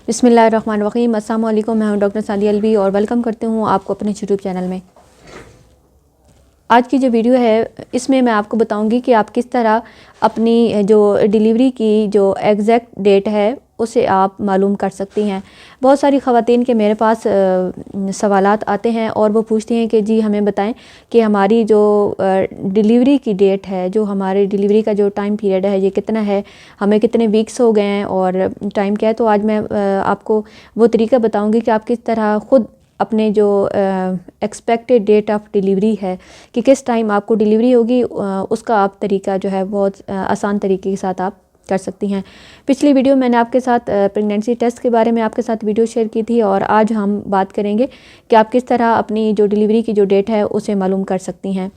बिस्मिल्लाहिर्रहमानिर्रहीम। अस्सलाम वालेकुम। मैं हूं डॉक्टर सादिया अलवी और वेलकम करती हूं आपको अपने यूट्यूब चैनल में। आज की जो वीडियो है इसमें मैं आपको बताऊंगी कि आप किस तरह अपनी जो डिलीवरी की जो एग्जैक्ट डेट है उसे आप मालूम कर सकती हैं। बहुत सारी ख़वातीन के मेरे पास सवालात आते हैं और वो पूछती हैं कि जी हमें बताएं कि हमारी जो डिलीवरी की डेट है, जो हमारी डिलीवरी का जो टाइम पीरियड है ये कितना है, हमें कितने वीक्स हो गए हैं और टाइम क्या है। तो आज मैं आपको वो तरीका बताऊंगी कि आप किस तरह ख़ुद अपने जो एक्सपेक्टेड डेट ऑफ डिलीवरी है कि किस टाइम आपको डिलीवरी होगी, उसका आप तरीका जो है बहुत आसान तरीके के साथ आप कर सकती हैं। पिछली वीडियो मैंने आपके साथ प्रेगनेंसी टेस्ट के बारे में आपके साथ वीडियो शेयर की थी और आज हम बात करेंगे कि आप किस तरह अपनी जो डिलीवरी की जो डेट है उसे मालूम कर सकती हैं।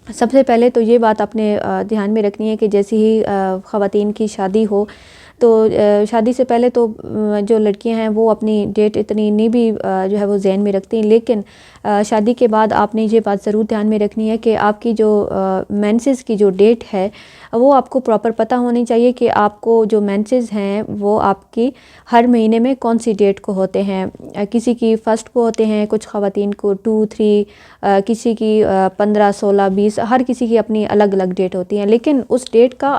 सबसे पहले तो ये बात आपने ध्यान में रखनी है कि जैसे ही ख़वातीन की शादी हो तो शादी से पहले तो जो लड़कियां हैं वो अपनी डेट इतनी नहीं भी जो है वो जहन में रखती हैं, लेकिन शादी के बाद आपने ये बात ज़रूर ध्यान में रखनी है कि आपकी जो मेंसेस की जो डेट है वो आपको प्रॉपर पता होनी चाहिए कि आपको जो मेंसेस हैं वो आपकी हर महीने में कौन सी डेट को होते हैं। किसी की फ़र्स्ट को होते हैं, कुछ ख़वातीन को 2, 3, किसी की 15, 16, 20, हर किसी की अपनी अलग अलग डेट होती हैं। लेकिन उस डेट का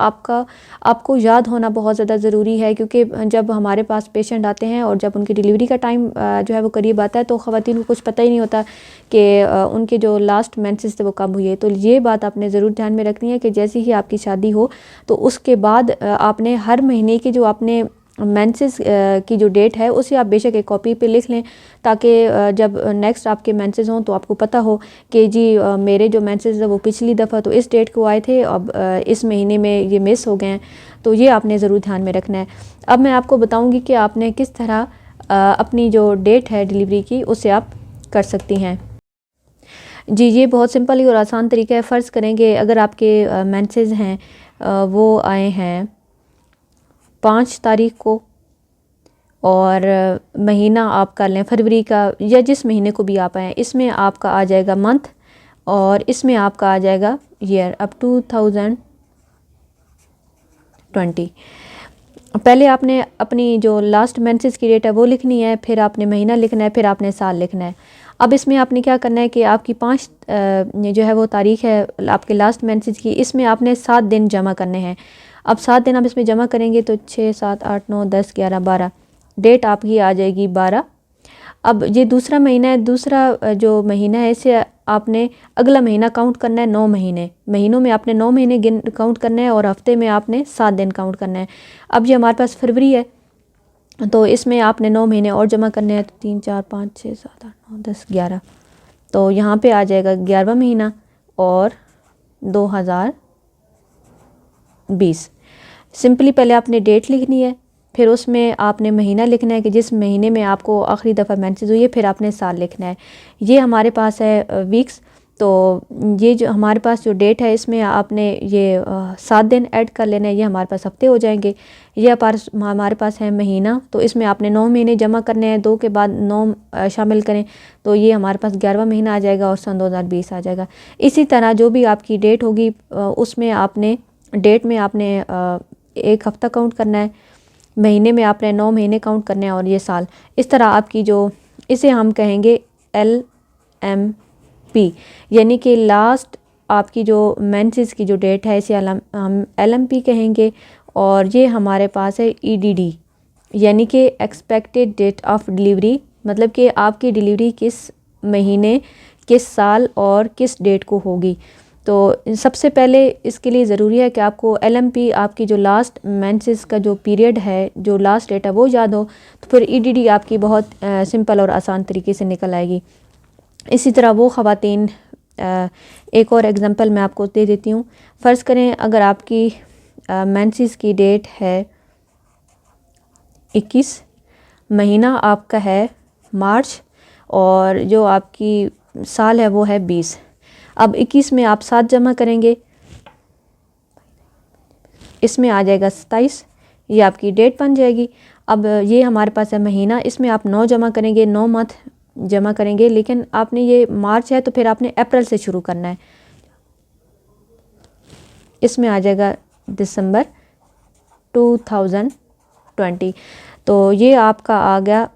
आपको याद होना बहुत ज़्यादा ज़रूरी है, क्योंकि जब हमारे पास पेशेंट आते हैं और जब उनकी डिलीवरी का टाइम जो है वो करीब आता है तो ख़वातीन को कुछ पता ही नहीं होता कि उनके जो लास्ट मेंसेस थे वो कब हुए। तो ये बात आपने ज़रूर ध्यान में रखनी है कि जैसे ही आपकी शादी हो तो उसके बाद आपने हर महीने की जो आपने मेंसेस की जो डेट है उसे आप बेशक एक कॉपी पे लिख लें, ताकि जब नेक्स्ट आपके मेंसेस हों तो आपको पता हो कि जी मेरे जो मेंसेस है वो पिछली दफ़ा तो इस डेट को आए थे, अब इस महीने में ये मिस हो गए हैं। तो ये आपने ज़रूर ध्यान में रखना है। अब मैं आपको बताऊंगी कि आपने किस तरह अपनी जो डेट है डिलीवरी की उसे आप कर सकती हैं। जी ये बहुत सिंपल ही और आसान तरीका है। फ़र्ज़ करेंगे अगर आपके मेंसेस हैं वो आए हैं 5 तारीख को और महीना आप कर लें फरवरी का, या जिस महीने को भी आप आएँ, इसमें आपका आ जाएगा मंथ और इसमें आपका आ जाएगा ईयर। अब 2020 पहले आपने अपनी जो लास्ट मेंसेस की डेट है वो लिखनी है, फिर आपने महीना लिखना है, फिर आपने साल लिखना है। अब इसमें आपने क्या करना है कि आपकी 5 जो है वो तारीख है आपके लास्ट मेंसेस की, इसमें आपने 7 दिन जमा करने हैं। अब 7 दिन आप इसमें जमा करेंगे तो 6, 7, 8, 9, 10, 11, 12 डेट आपकी आ जाएगी 12। अब ये दूसरा महीना है, दूसरा जो महीना है इसे आपने अगला महीना काउंट करना है। 9 महीने, महीनों में आपने 9 महीने काउंट करना है और हफ्ते में आपने 7 दिन काउंट करना है। अब ये हमारे पास फरवरी है तो इसमें आपने 9 महीने और जमा करने हैं, तो 3, 4, 5, 6, 7, 8, 9, 10, 11, तो यहाँ पे आ जाएगा 11वां महीना और 2020। सिंपली पहले आपने डेट लिखनी है, फिर उसमें आपने महीना लिखना है कि जिस महीने में आपको आखिरी दफ़ा मेंसेस हुई है, फिर आपने साल लिखना है। ये हमारे पास है वीक्स, तो ये जो हमारे पास जो डेट है इसमें आपने ये 7 दिन ऐड कर लेना है, ये हमारे पास हफ्ते हो जाएंगे। ये हमारे पास है महीना, तो इसमें आपने 9 महीने जमा करने हैं, 2 के बाद 9 शामिल करें तो ये हमारे पास 11वां महीना आ जाएगा और सन 2020 आ जाएगा। इसी तरह जो भी आपकी डेट होगी उसमें आपने डेट में आपने 1 हफ़्ता काउंट करना है, महीने में आपने 9 महीने काउंट करने हैं और ये साल। इस तरह आपकी जो इसे हम कहेंगे LMP, यानी कि लास्ट आपकी जो मेंसेस की जो डेट है इसे हम LMP कहेंगे। और ये हमारे पास है EDD, यानी कि एक्सपेक्टेड डेट ऑफ डिलीवरी, मतलब कि आपकी डिलीवरी किस महीने, किस साल और किस डेट को होगी। तो सबसे पहले इसके लिए ज़रूरी है कि आपको LMP आपकी जो लास्ट मेंसेस का जो पीरियड है, जो लास्ट डेट है वो याद हो, तो फिर EDD आपकी बहुत सिंपल और आसान तरीके से निकल आएगी। इसी तरह वो ख़वातीन, एक और एग्ज़ाम्पल मैं आपको दे देती हूँ। फ़र्ज़ करें अगर आपकी मेंसेस की डेट है 21, महीना आपका है मार्च और जो आपकी साल है वो है 20। अब 21 में आप 7 जमा करेंगे, इसमें आ जाएगा 27, ये आपकी डेट बन जाएगी। अब ये हमारे पास है महीना, इसमें आप 9 जमा करेंगे, 9 मंथ जमा करेंगे, लेकिन आपने ये मार्च है तो फिर आपने अप्रैल से शुरू करना है, इसमें आ जाएगा दिसंबर 2020। 20। तो ये आपका आ गया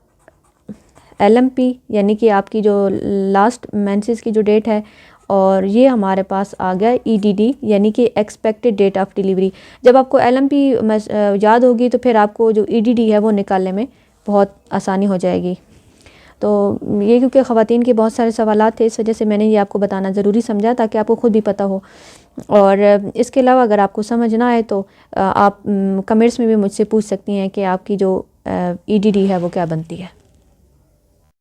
LMP, यानी कि आपकी जो लास्ट मेंसेस की जो डेट है, और ये हमारे पास आ गया EDD, यानी कि एक्सपेक्टेड डेट ऑफ डिलीवरी। जब आपको LMP याद होगी तो फिर आपको जो EDD है वो निकालने में बहुत आसानी हो जाएगी। तो ये क्योंकि ख़वातीन के बहुत सारे सवालात थे, इस वजह से मैंने ये आपको बताना ज़रूरी समझा ताकि आपको ख़ुद भी पता हो। और इसके अलावा अगर आपको समझ ना आए तो आप कमेंट्स में भी मुझसे पूछ सकती हैं कि आपकी जो EDD है वो क्या बनती है।